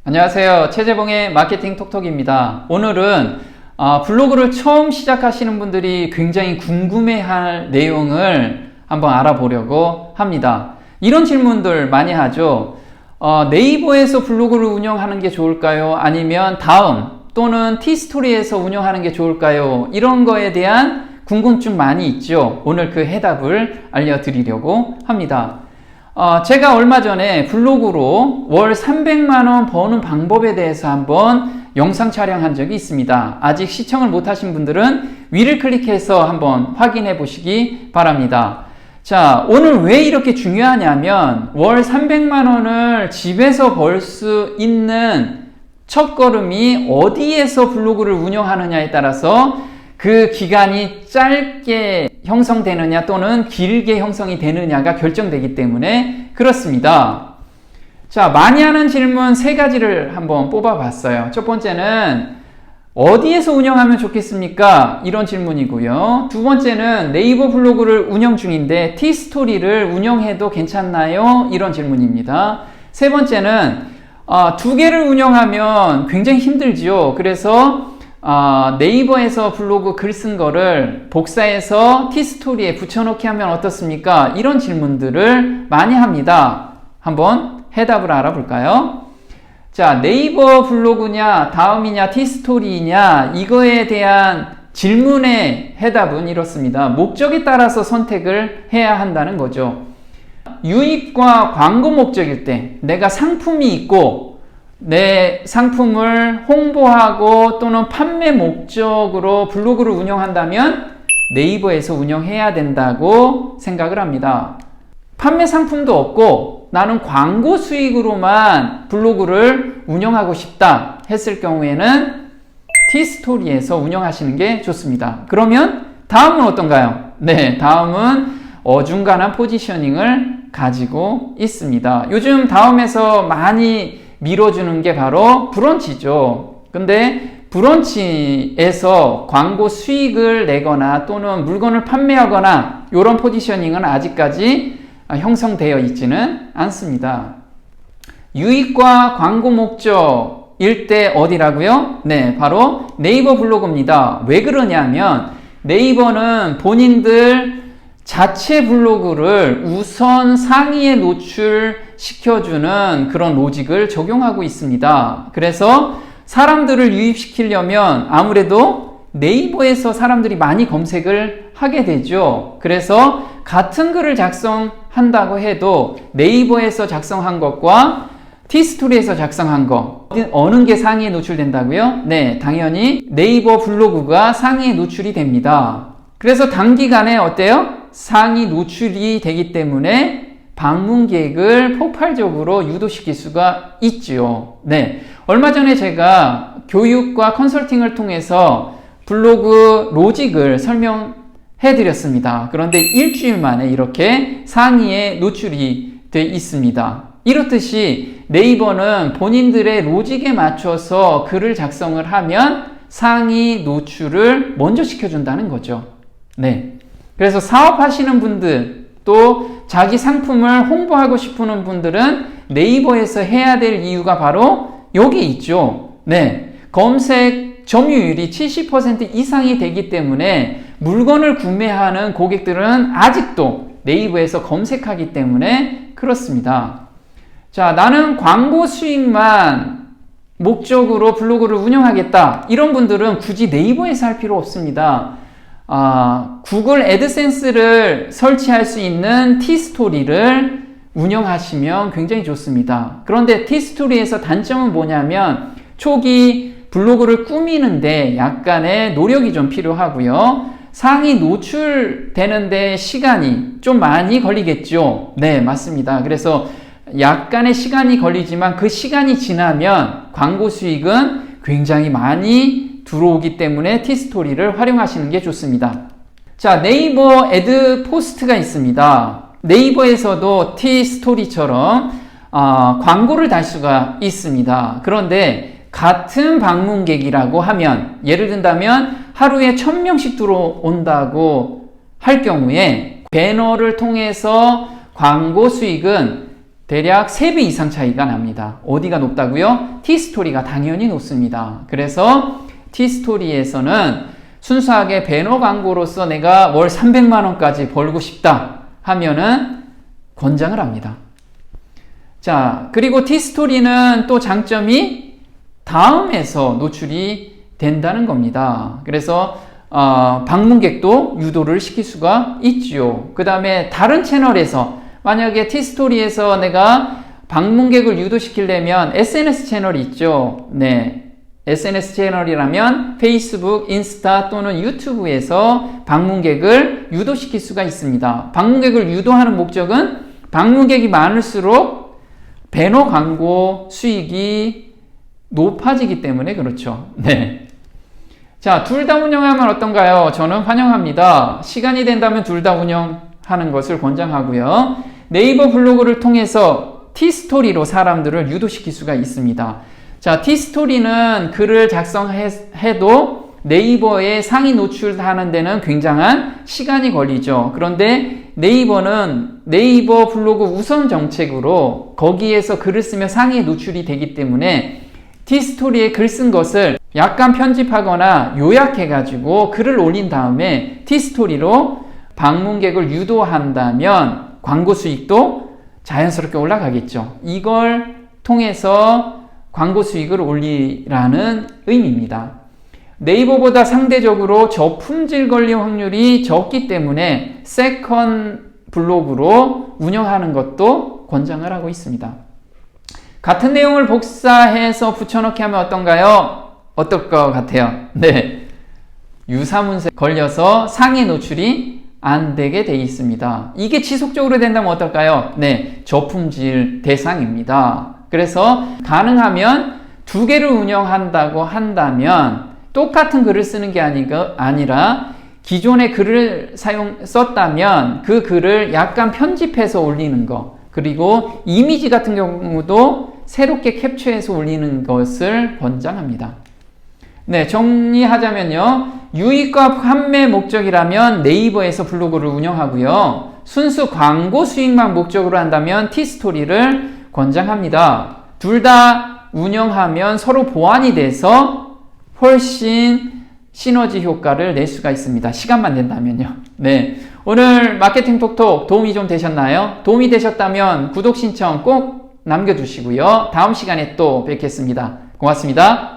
안녕하세요. 최재봉의 마케팅 톡톡입니다. 오늘은 블로그를 처음 시작하시는 분들이 굉장히 궁금해할 내용을 한번 알아보려고 합니다. 이런 질문들 많이 하죠. 네이버에서 블로그를 운영하는 게 좋을까요? 아니면 다음 또는 티스토리에서 운영하는 게 좋을까요? 이런 거에 대한 궁금증 많이 있죠. 오늘 그 해답을 알려드리려고 합니다. 제가 얼마 전에 블로그로 월 300만원 버는 방법에 대해서 한번 영상 촬영한 적이 있습니다. 아직 시청을 못하신 분들은 위를 클릭해서 한번 확인해 보시기 바랍니다. 자, 오늘 왜 이렇게 중요하냐면 월 300만원을 집에서 벌 수 있는 첫걸음이 어디에서 블로그를 운영하느냐에 따라서 그 기간이 짧게 형성되느냐 또는 길게 형성이 되느냐가 결정되기 때문에 그렇습니다. 자, 많이 하는 질문 세 가지를 한번 뽑아봤어요. 첫 번째는 어디에서 운영하면 좋겠습니까? 이런 질문이고요. 두 번째는 네이버 블로그를 운영 중인데 티스토리를 운영해도 괜찮나요? 이런 질문입니다. 세 번째는 두 개를 운영하면 굉장히 힘들지요. 그래서 네이버에서 블로그 글 쓴 거를 복사해서 티스토리에 붙여넣기 하면 어떻습니까? 이런 질문들을 많이 합니다. 한번 해답을 알아볼까요? 자, 네이버 블로그냐, 다음이냐, 티스토리냐, 이거에 대한 질문의 해답은 이렇습니다. 목적에 따라서 선택을 해야 한다는 거죠. 유입과 광고 목적일 때, 내가 상품이 있고, 내 상품을 홍보하고 또는 판매 목적으로 블로그를 운영한다면 네이버에서 운영해야 된다고 생각을 합니다. 판매 상품도 없고 나는 광고 수익으로만 블로그를 운영하고 싶다 했을 경우에는 티스토리에서 운영하시는 게 좋습니다. 그러면 다음은 어떤가요? 네, 다음은 어중간한 포지셔닝을 가지고 있습니다. 요즘 다음에서 많이 밀어주는 게 바로 브런치죠. 근데 브런치에서 광고 수익을 내거나 또는 물건을 판매하거나 이런 포지셔닝은 아직까지 형성되어 있지는 않습니다. 유익과 광고 목적일 때 어디라고요? 네, 바로 네이버 블로그입니다. 왜 그러냐면 네이버는 본인들 자체 블로그를 우선 상위에 노출시켜주는 그런 로직을 적용하고 있습니다. 그래서 사람들을 유입시키려면 아무래도 네이버에서 사람들이 많이 검색을 하게 되죠. 그래서 같은 글을 작성한다고 해도 네이버에서 작성한 것과 티스토리에서 작성한 것 어느 게 상위에 노출된다고요? 네, 당연히 네이버 블로그가 상위에 노출이 됩니다. 그래서 단기간에 어때요? 상위 노출이 되기 때문에 방문객을 폭발적으로 유도시킬 수가 있지요. 네. 얼마 전에 제가 교육과 컨설팅을 통해서 블로그 로직을 설명해 드렸습니다. 그런데 일주일 만에 이렇게 상위에 노출이 돼 있습니다. 이렇듯이 네이버는 본인들의 로직에 맞춰서 글을 작성을 하면 상위 노출을 먼저 시켜준다는 거죠. 네. 그래서 사업하시는 분들 또 자기 상품을 홍보하고 싶은 분들은 네이버에서 해야 될 이유가 바로 여기 있죠. 네. 검색 점유율이 70% 이상이 되기 때문에 물건을 구매하는 고객들은 아직도 네이버에서 검색하기 때문에 그렇습니다. 자, 나는 광고 수익만 목적으로 블로그를 운영하겠다. 이런 분들은 굳이 네이버에서 할 필요 없습니다. 구글 애드센스를 설치할 수 있는 티스토리를 운영하시면 굉장히 좋습니다. 그런데 티스토리에서 단점은 뭐냐면 초기 블로그를 꾸미는데 약간의 노력이 좀 필요하고요. 상위 노출되는데 시간이 좀 많이 걸리겠죠. 네, 맞습니다. 그래서 약간의 시간이 걸리지만 그 시간이 지나면 광고 수익은 굉장히 많이 들어오기 때문에 티스토리를 활용하시는 게 좋습니다. 자, 네이버 애드 포스트가 있습니다. 네이버에서도 티스토리처럼 광고를 달 수가 있습니다. 그런데 같은 방문객이라고 하면 예를 든다면 하루에 1000명씩 들어온다고 할 경우에 배너를 통해서 광고 수익은 대략 3배 이상 차이가 납니다. 어디가 높다고요? 티스토리가 당연히 높습니다. 그래서 티스토리에서는 순수하게 배너 광고로서 내가 월 300만 원까지 벌고 싶다 하면은 권장을 합니다. 자, 그리고 티스토리는 또 장점이 다음에서 노출이 된다는 겁니다. 그래서 방문객도 유도를 시킬 수가 있죠. 그 다음에 다른 채널에서 만약에 티스토리에서 내가 방문객을 유도시키려면 SNS 채널이 있죠. 네. SNS 채널이라면 페이스북, 인스타 또는 유튜브에서 방문객을 유도시킬 수가 있습니다. 방문객을 유도하는 목적은 방문객이 많을수록 배너 광고 수익이 높아지기 때문에 그렇죠. 네. 자, 둘 다 운영하면 어떤가요? 저는 환영합니다. 시간이 된다면 둘 다 운영하는 것을 권장하고요. 네이버 블로그를 통해서 티스토리로 사람들을 유도시킬 수가 있습니다. 자, 티스토리는 글을 작성해도 네이버에 상위 노출하는 데는 굉장한 시간이 걸리죠. 그런데 네이버는 네이버 블로그 우선 정책으로 거기에서 글을 쓰면 상위 노출이 되기 때문에 티스토리에 글 쓴 것을 약간 편집하거나 요약해가지고 글을 올린 다음에 티스토리로 방문객을 유도한다면 광고 수익도 자연스럽게 올라가겠죠. 이걸 통해서 광고 수익을 올리라는 의미입니다. 네이버보다 상대적으로 저품질 걸림 확률이 적기 때문에 세컨 블로그로 운영하는 것도 권장을 하고 있습니다. 같은 내용을 복사해서 붙여넣기 하면 어떤가요? 어떨 것 같아요? 네. 유사문서에 걸려서 상위 노출이 안 되게 돼 있습니다. 이게 지속적으로 된다면 어떨까요? 네. 저품질 대상입니다. 그래서 가능하면 두 개를 운영한다고 한다면 똑같은 글을 쓰는 게 아니라 기존의 글을 썼다면 그 글을 약간 편집해서 올리는 거, 그리고 이미지 같은 경우도 새롭게 캡처해서 올리는 것을 권장합니다. 네, 정리하자면요. 유익과 판매 목적이라면 네이버에서 블로그를 운영하고요. 순수 광고 수익만 목적으로 한다면 티스토리를 권장합니다. 둘 다 운영하면 서로 보완이 돼서 훨씬 시너지 효과를 낼 수가 있습니다. 시간만 된다면요. 네. 오늘 마케팅 톡톡 도움이 좀 되셨나요? 도움이 되셨다면 구독 신청 꼭 남겨주시고요. 다음 시간에 또 뵙겠습니다. 고맙습니다.